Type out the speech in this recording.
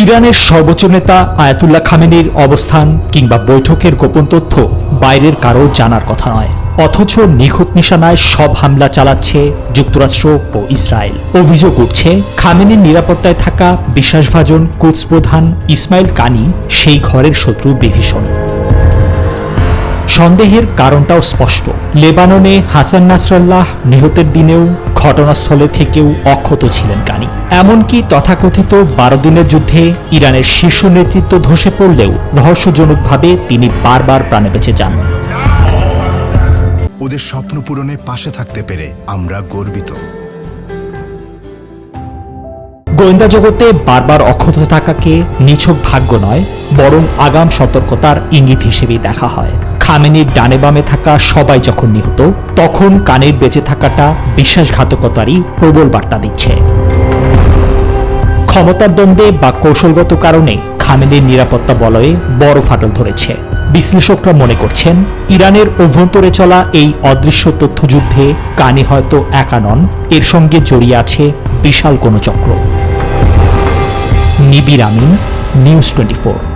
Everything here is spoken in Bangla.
ইরানের সর্বোচ্চ নেতা আয়াতুল্লাহ খামেনির অবস্থান কিংবা বৈঠকের গোপন তথ্য বাইরের কারো জানার কথা নয়, অথচ নিখুঁত নিশানায় সব হামলা চালাচ্ছে যুক্তরাষ্ট্র ও ইসরায়েল। অভিযোগ উঠছে খামেনির নিরাপত্তায় থাকা বিশ্বাসভাজন কুদস প্রধান ইসমাইল কানি সেই ঘরের শত্রু বিভীষণ। সন্দেহের কারণটাও স্পষ্ট। লেবাননে হাসান নাসরাল্লাহ নিহতের দিনেও ঘটনাস্থলে থেকেও অক্ষত ছিলেন কানি। এমনকি তথাকথিত 12 দিনের যুদ্ধে ইরানের শীর্ষ নেতৃত্ব ধসে পড়লেও রহস্যজনকভাবে তিনি বারবার প্রাণে বেঁচে যান। ওদের স্বপ্ন পূরণে পাশে থাকতে পেরে আমরা গর্বিত। গোয়েন্দা জগতে বারবার অক্ষত থাকাকে নিছক ভাগ্য নয়, বরং আগাম সতর্কতার ইঙ্গিত হিসেবেই দেখা হয়। খামেনির ডানে বামে থাকা সবাই যখন নিহত, তখন কানের বেঁচে থাকাটা বিশ্বাসঘাতকতারই প্রবল বার্তা দিচ্ছে। ক্ষমতার দ্বন্দ্বে বা কৌশলগত কারণে খামেনির নিরাপত্তা বলয়ে বড় ফাটল ধরেছে। বিশ্লেষকরা মনে করছেন, ইরানের অভ্যন্তরে চলা এই অদৃশ্য তথ্যযুদ্ধে কানি হয়তো একা নন, এর সঙ্গে জড়িয়ে আছে বিশাল কোনো চক্র। নিবির আমিন, নিউজ 24।